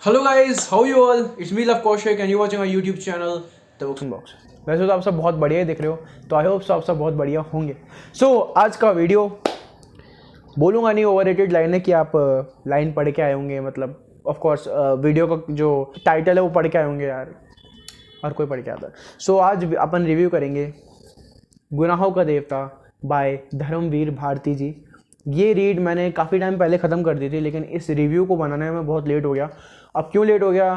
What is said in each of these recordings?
Hello guys, how you all? It's me Love Kaushik and you're watching our YouTube channel The Books and Box। वैसे तो आप सब बहुत बढ़िया ही दिख रहे हो, तो आई होप आप सब बहुत बढ़िया होंगे। आज का वीडियो बोलूँगा नहीं, ओवररेटेड लाइन है कि आप लाइन पढ़ के आए होंगे, मतलब ऑफ कोर्स वीडियो का जो टाइटल है वो पढ़ के आए होंगे यार, हर कोई पढ़ के आता है। आज अपन रिव्यू करेंगे गुनाहों का देवता बाय धर्मवीर भारती जी। ये रीड मैंने काफ़ी टाइम पहले ख़त्म कर दी थी, लेकिन इस रिव्यू को बनाने में बहुत लेट हो गया। अब क्यों लेट हो गया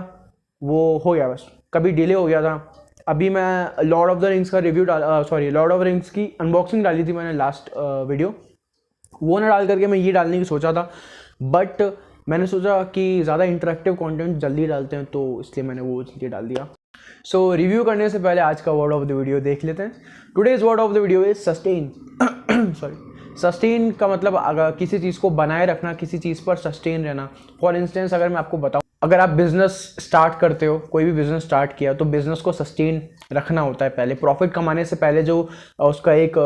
वो हो गया, बस कभी डिले हो गया था। अभी मैं लॉर्ड ऑफ द रिंग्स का review Lord of the rings की अनबॉक्सिंग डाली थी मैंने लास्ट वीडियो, वो ना डाल करके मैं ये डालने की सोचा था, बट मैंने सोचा कि ज़्यादा इंटरेक्टिव कंटेंट जल्दी डालते हैं, तो इसलिए मैंने वो चीज़ें डाल दिया। रिव्यू करने से पहले आज का वर्ड ऑफ द वीडियो देख लेते हैं। Today's word of the video is sustain. Sustain का मतलब अगर किसी चीज़ को बनाए रखना, किसी चीज़ पर सस्टेन रहना। फॉर इंस्टेंस अगर मैं आपको बताऊं, अगर आप बिजनेस स्टार्ट करते हो, कोई भी बिजनेस स्टार्ट किया, तो बिजनेस को सस्टेन रखना होता है। पहले प्रॉफिट कमाने से पहले जो उसका एक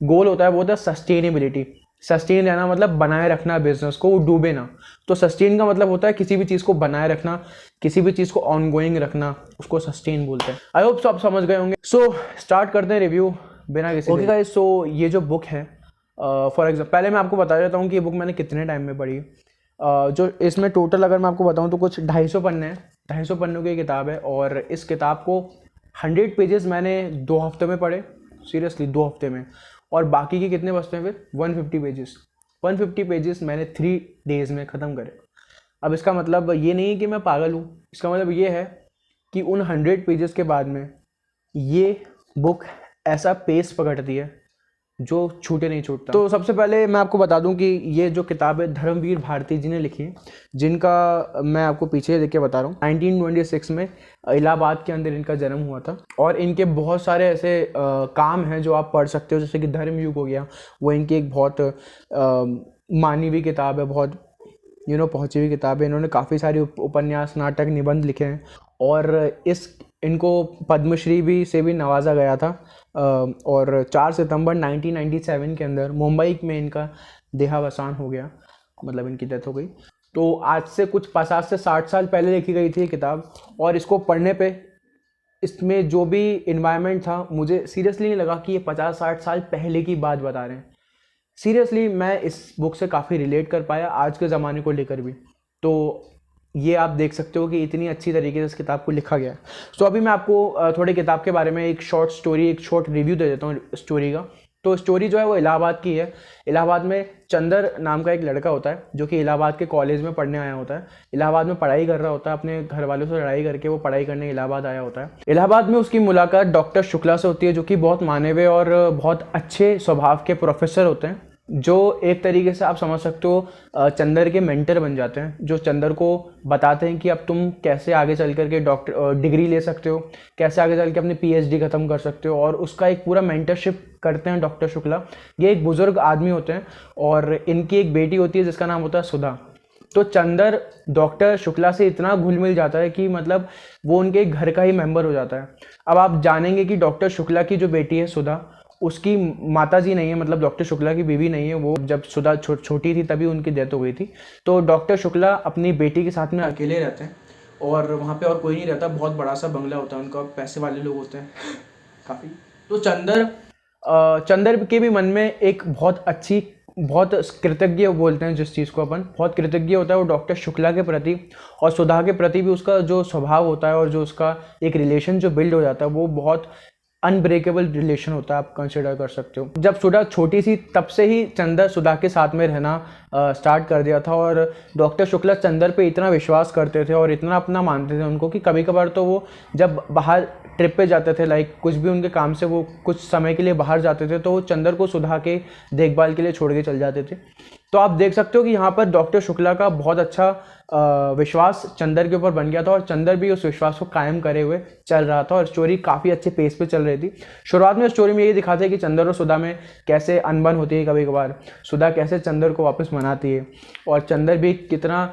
गोल होता है वो होता है सस्टेनेबिलिटी। सस्टेन रहना मतलब बनाए रखना बिजनेस को, वो डूबे ना। तो सस्टेन का मतलब होता है किसी भी चीज़ को बनाए रखना, किसी भी चीज़ को ऑनगोइंग रखना, उसको सस्टेन बोलते हैं। आई होप आप समझ गए होंगे। स्टार्ट करते हैं रिव्यू बिना किसी ओके गाइस। ये जो बुक है, फॉर एग्जाम्पल पहले मैं आपको बता देता हूँ कि ये बुक मैंने कितने टाइम में पढ़ी। जो इसमें टोटल अगर मैं आपको बताऊँ तो कुछ 250 पन्ने हैं, 250 पन्नों की किताब है। और इस किताब को 100 पेजेस मैंने 2 हफ्ते में पढ़े, सीरियसली 2 हफ्ते में। और बाकी के कितने बचते हैं फिर 150 पेजेस। 150 पेजेस मैंने 3 डेज़ में ख़त्म करे। अब इसका मतलब ये नहीं है कि मैं पागल हूँ, इसका मतलब ये है कि उन 100 पेजेस के बाद में ये बुक ऐसा पेस पकड़ती है जो छूटे नहीं छूटता। तो सबसे पहले मैं आपको बता दूं कि ये जो किताब है धर्मवीर भारती जी ने लिखी है, जिनका मैं आपको पीछे देख के बता रहा हूँ। 1926 में इलाहाबाद के अंदर इनका जन्म हुआ था। और इनके बहुत सारे ऐसे काम हैं जो आप पढ़ सकते हो, जैसे कि धर्मयुग हो गया, वो इनकी एक बहुत मानी हुई किताब है, बहुत पहुँची हुई किताब है। इन्होंने काफ़ी सारे उपन्यास, नाटक, निबंध लिखे हैं। और इनको पद्मश्री भी से भी नवाजा गया था। और 4 सितंबर 1997 के अंदर मुंबई में इनका देहावसान हो गया, मतलब इनकी डेथ हो गई। तो आज से कुछ 50 से 60 साल पहले लिखी गई थी किताब। और इसको पढ़ने पे इसमें जो भी इन्वायरमेंट था, मुझे सीरियसली नहीं लगा कि ये 50-60 साल पहले की बात बता रहे हैं। सीरियसली मैं इस बुक से काफ़ी रिलेट कर पाया आज के ज़माने को लेकर भी। तो ये आप देख सकते हो कि इतनी अच्छी तरीके से इस किताब को लिखा गया है। अभी मैं आपको थोड़ी किताब के बारे में एक शॉर्ट स्टोरी, एक शॉर्ट रिव्यू दे देता हूँ स्टोरी का। तो स्टोरी जो है वो इलाहाबाद की है। इलाहाबाद में चंदर नाम का एक लड़का होता है, जो कि इलाहाबाद के कॉलेज में पढ़ने आया होता है। इलाहाबाद में पढ़ाई कर रहा होता है, अपने घर वालों से लड़ाई करके वो पढ़ाई करने इलाहाबाद आया होता है। इलाहाबाद में उसकी मुलाकात डॉक्टर शुक्ला से होती है, जो कि बहुत मानवीय और बहुत अच्छे स्वभाव के प्रोफेसर होते हैं, जो एक तरीके से आप समझ सकते हो चंदर के मेंटर बन जाते हैं। जो चंदर को बताते हैं कि अब तुम कैसे आगे चल कर के डिग्री ले सकते हो, कैसे आगे चल के अपनी PhD ख़त्म कर सकते हो। और उसका एक पूरा मेंटरशिप करते हैं डॉक्टर शुक्ला। ये एक बुज़ुर्ग आदमी होते हैं और इनकी एक बेटी होती है जिसका नाम होता है सुधा। तो चंदर डॉक्टर शुक्ला से इतना घुल मिल जाता है कि मतलब वो उनके घर का ही मेंबर हो जाता है। अब आप जानेंगे कि डॉक्टर शुक्ला की जो बेटी है सुधा, उसकी माता जी नहीं है, मतलब डॉक्टर शुक्ला की बीवी नहीं है। वो जब सुधा छोटी थी तभी उनकी डेथ हो गई थी। तो डॉक्टर शुक्ला अपनी बेटी के साथ में अकेले रहते हैं और वहाँ पे और कोई नहीं रहता। बहुत बड़ा सा बंगला होता है उनका, पैसे वाले लोग होते हैं काफ़ी। तो चंदर के भी मन में एक बहुत कृतज्ञ बोलते हैं जिस चीज़ को अपन, बहुत कृतज्ञ होता है वो डॉक्टर शुक्ला के प्रति। और सुधा के प्रति भी उसका जो स्वभाव होता है और जो उसका एक रिलेशन जो बिल्ड हो जाता है, वो बहुत अनब्रेकेबल रिलेशन होता है, आप कंसिडर कर सकते हो। जब सुधा छोटी सी तब से ही चंदर सुधा के साथ में रहना स्टार्ट कर दिया था। और डॉक्टर शुक्ला चंदर पे इतना विश्वास करते थे और इतना अपना मानते थे उनको कि कभी कभार तो वो जब बाहर ट्रिप पे जाते थे, लाइक कुछ भी उनके काम से वो कुछ समय के लिए बाहर जाते थे, तो वो चंदर को सुधा के देखभाल के लिए छोड़ के चल जाते थे। तो आप देख सकते हो कि यहाँ पर डॉक्टर शुक्ला का बहुत अच्छा विश्वास चंदर के ऊपर बन गया था और चंदर भी उस विश्वास को कायम करे हुए चल रहा था। और स्टोरी काफ़ी अच्छे पेस पे चल रही थी। शुरुआत में स्टोरी में यही दिखाते हैं कि चंदर और सुधा में कैसे अनबन होती है, कभी कभार सुधा कैसे चंदर को वापस मनाती है और चंदर भी कितना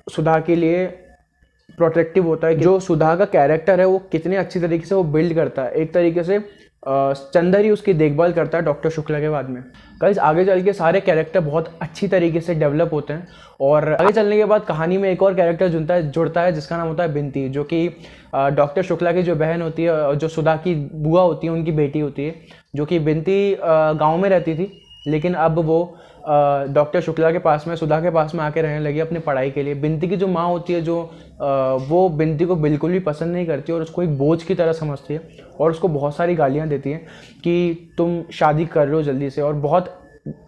सुधा के लिए प्रोटेक्टिव होता है। जो सुधा का कैरेक्टर है वो कितने अच्छी तरीके से वो बिल्ड करता है। एक तरीके से चंदर ही उसकी देखभाल करता है डॉक्टर शुक्ला के बाद में। गाइस आगे चल के सारे कैरेक्टर बहुत अच्छी तरीके से डेवलप होते हैं और आगे चलने के बाद कहानी में एक और कैरेक्टर जुड़ता है जिसका नाम होता है बिनती, जो कि डॉक्टर शुक्ला की जो बहन होती है और जो सुधा की बुआ होती है उनकी बेटी होती है, जो कि बिनती गाँव में रहती थी लेकिन अब वो डॉक्टर शुक्ला के पास में, सुधा के पास में आके रहने लगी अपनी पढ़ाई के लिए। बिनती की जो माँ होती है वो बिनती को बिल्कुल भी पसंद नहीं करती और उसको एक बोझ की तरह समझती है और उसको बहुत सारी गालियाँ देती हैं कि तुम शादी कर लो जल्दी से, और बहुत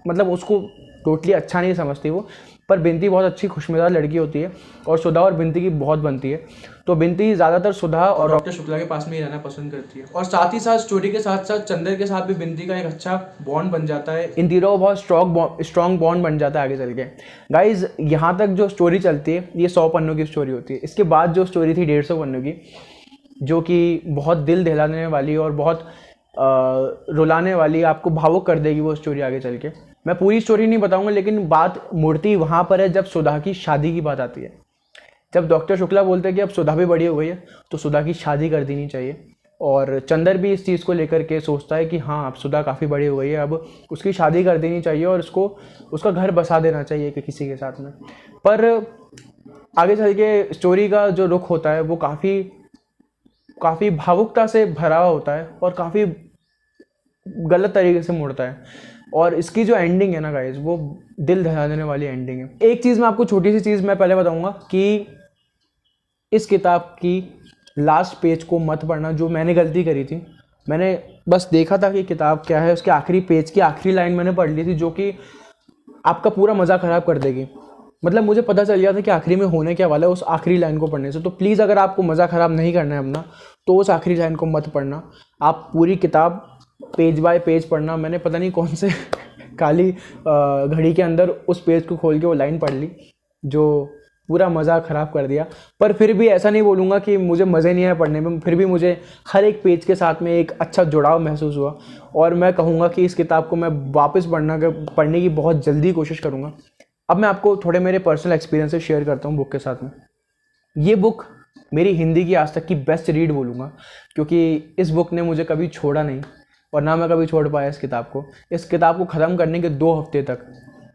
मतलब उसको टोटली अच्छा नहीं समझती वो। पर बिनती बहुत अच्छी खुशमिजाज लड़की होती है और सुधा और बिनती की बहुत बनती है, तो बिनती ज़्यादातर सुधा और डॉक्टर शुक्ला के पास में ही रहना पसंद करती है। और साथ ही साथ स्टोरी के साथ साथ चंदर के साथ भी बिनती का एक अच्छा बॉन्ड बन जाता है, इन तीनों बहुत स्ट्रॉन्ग बॉन्ड बन जाता है आगे चल के। गाइज यहाँ तक जो स्टोरी चलती है ये 100 पन्नों की स्टोरी होती है। इसके बाद जो स्टोरी थी 150 पन्नों की, जो कि बहुत दिल दहलाने वाली और बहुत रुलाने वाली, आपको भावुक कर देगी वो स्टोरी आगे चल के। मैं पूरी स्टोरी नहीं बताऊंगा, लेकिन बात मूर्ति वहाँ पर है जब सुधा की शादी की बात आती है। जब डॉक्टर शुक्ला बोलते हैं कि अब सुधा भी बड़ी हो गई है तो सुधा की शादी कर देनी चाहिए, और चंदर भी इस चीज़ को लेकर के सोचता है कि हाँ अब सुधा काफ़ी बड़ी हो गई है, अब उसकी शादी कर देनी चाहिए और उसका घर बसा देना चाहिए कि किसी के साथ में। पर आगे चल के स्टोरी का जो रुख होता है वो काफ़ी भावुकता से भरा हुआ होता है और काफ़ी गलत तरीके से मुड़ता है, और इसकी जो एंडिंग है ना गाइस वो दिल दहला देने वाली एंडिंग है। एक चीज़ मैं आपको, छोटी सी चीज़ मैं पहले बताऊंगा कि इस किताब की लास्ट पेज को मत पढ़ना, जो मैंने गलती करी थी। मैंने बस देखा था कि किताब क्या है, उसके आखिरी पेज की आखिरी लाइन मैंने पढ़ ली थी, जो कि आपका पूरा मज़ा ख़राब कर देगी। मतलब मुझे पता चल गया था कि आखिरी में होने क्या वाला है उस आखिरी लाइन को पढ़ने से। तो प्लीज़ अगर आपको मज़ा ख़राब नहीं करना है अपना, तो उस आखिरी लाइन को मत पढ़ना, आप पूरी किताब पेज बाय पेज पढ़ना। मैंने पता नहीं कौन से काली घड़ी के अंदर उस पेज को खोल के वो लाइन पढ़ ली जो पूरा मज़ा ख़राब कर दिया। पर फिर भी ऐसा नहीं बोलूँगा कि मुझे मज़े नहीं आया पढ़ने में, फिर भी मुझे हर एक पेज के साथ में एक अच्छा जुड़ाव महसूस हुआ, और मैं कहूँगा कि इस किताब को मैं वापस पढ़ने की बहुत जल्दी कोशिश करूँगा। अब मैं आपको थोड़े मेरे पर्सनल एक्सपीरियंसेस शेयर करता हूँ बुक के साथ में। ये बुक मेरी हिंदी की आज तक की बेस्ट रीड बोलूँगा, क्योंकि इस बुक ने मुझे कभी छोड़ा नहीं और ना मैं कभी छोड़ पाया इस किताब को। इस किताब को ख़त्म करने के 2 हफ्ते तक,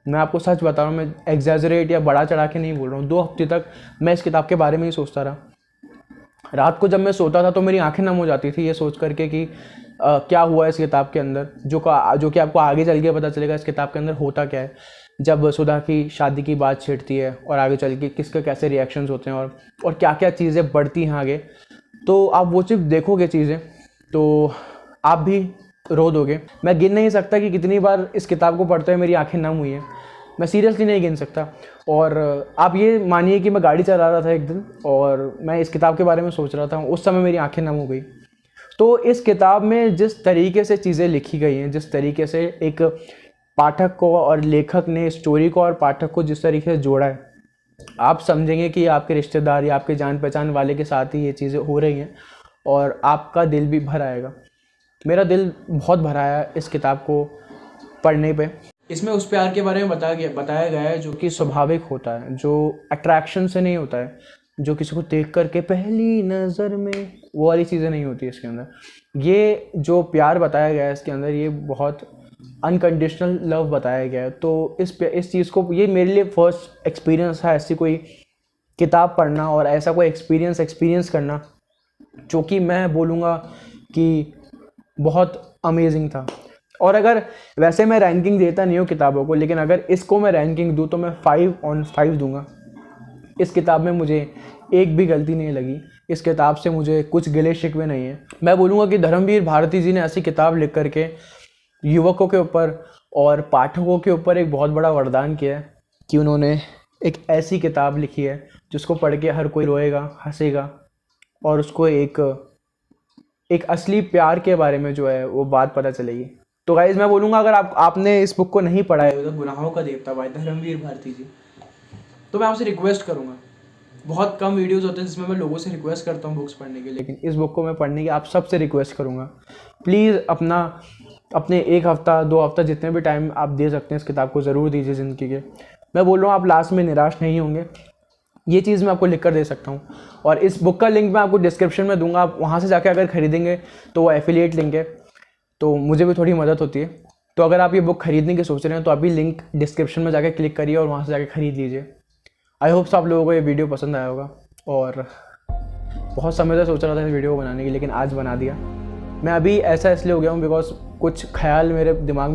मैं आपको सच बता रहा हूँ, मैं एग्जैजरेट या बड़ा चढ़ा के नहीं बोल रहा हूँ, 2 हफ्ते तक मैं इस किताब के बारे में ही सोचता रहा। रात को जब मैं सोता था तो मेरी आंखें नम हो जाती थी ये सोच करके कि क्या हुआ इस किताब के अंदर, जो कि आपको आगे चल के पता चलेगा इस किताब के अंदर होता क्या है। जब सुधा की शादी की बात छिड़ती है और आगे चल के किसके कैसे रिएक्शंस होते हैं और क्या क्या चीज़ें बढ़ती हैं आगे, तो आप वो सिर्फ देखोगे चीज़ें तो आप भी रो दोगे। मैं गिन नहीं सकता कि कितनी बार इस किताब को पढ़ते हुए मेरी आंखें नम हुई हैं, मैं सीरियसली नहीं गिन सकता। और आप ये मानिए कि मैं गाड़ी चला रहा था एक दिन और मैं इस किताब के बारे में सोच रहा था, उस समय मेरी आंखें नम हो गई। तो इस किताब में जिस तरीके से चीज़ें लिखी गई हैं, जिस तरीके से एक पाठक को और लेखक ने स्टोरी को और पाठक को जिस तरीके से जोड़ा है, आप समझेंगे कि आपके रिश्तेदार या आपके जान पहचान वाले के साथ ही ये चीज़ें हो रही हैं और आपका दिल भी भर आएगा। मेरा दिल बहुत भरा है इस किताब को पढ़ने पे। इसमें उस प्यार के बारे में बताया गया है जो कि स्वाभाविक होता है, जो अट्रैक्शन से नहीं होता है, जो किसी को देख करके पहली नज़र में वो वाली चीज़ें नहीं होती इसके अंदर। ये जो प्यार बताया गया है इसके अंदर, ये बहुत अनकंडीशनल लव बताया गया है। तो इस चीज़ को, ये मेरे लिए फर्स्ट एक्सपीरियंस था ऐसी कोई किताब पढ़ना और ऐसा कोई एक्सपीरियंस करना, जो कि मैं बोलूँगा कि बहुत अमेजिंग था। और अगर वैसे मैं रैंकिंग देता नहीं हूँ किताबों को, लेकिन अगर इसको मैं रैंकिंग दूँ तो मैं 5/5 दूंगा। इस किताब में मुझे एक भी गलती नहीं लगी, इस किताब से मुझे कुछ गिले शिकवे नहीं है। मैं बोलूँगा कि धर्मवीर भारती जी ने ऐसी किताब लिख करके युवकों के ऊपर और पाठकों के ऊपर एक बहुत बड़ा वरदान किया है कि उन्होंने एक ऐसी किताब लिखी है जिसको पढ़ के हर कोई रोएगा, हंसेगा और उसको एक असली प्यार के बारे में जो है वो बात पता चलेगी। तो गाइज मैं बोलूँगा अगर आपने इस बुक को नहीं पढ़ा है, तो गुनाहों का देवता बाय धर्मवीर भारती जी, तो मैं आपसे रिक्वेस्ट करूँगा, बहुत कम वीडियोस होते हैं जिसमें मैं लोगों से रिक्वेस्ट करता हूँ बुक्स पढ़ने के लिए, लेकिन इस बुक को मैं पढ़ने की आप सबसे रिक्वेस्ट करूँगा। प्लीज़ अपने 1 हफ्ता 2 हफ्ता जितने भी टाइम आप दे सकते हैं इस किताब को ज़रूर दीजिए ज़िंदगी के। मैं बोल रहा हूँ आप लास्ट में निराश नहीं होंगे, ये चीज़ मैं आपको लिख कर दे सकता हूँ। और इस बुक का लिंक मैं आपको डिस्क्रिप्शन में दूंगा, आप वहाँ से जाकर अगर खरीदेंगे तो वो एफिलिएट लिंक है। तो मुझे भी थोड़ी मदद होती है। तो अगर आप ये बुक खरीदने की सोच रहे हैं तो अभी लिंक डिस्क्रिप्शन में जाके क्लिक करिए और वहाँ से जाके ख़रीद लीजिए। आई होप आप लोगों को ये वीडियो पसंद आया होगा, और बहुत समय से सोच रहा था इस वीडियो को बनाने की, लेकिन आज बना दिया। मैं अभी ऐसा इसलिए हो गया हूँ बिकॉज कुछ ख्याल मेरे दिमाग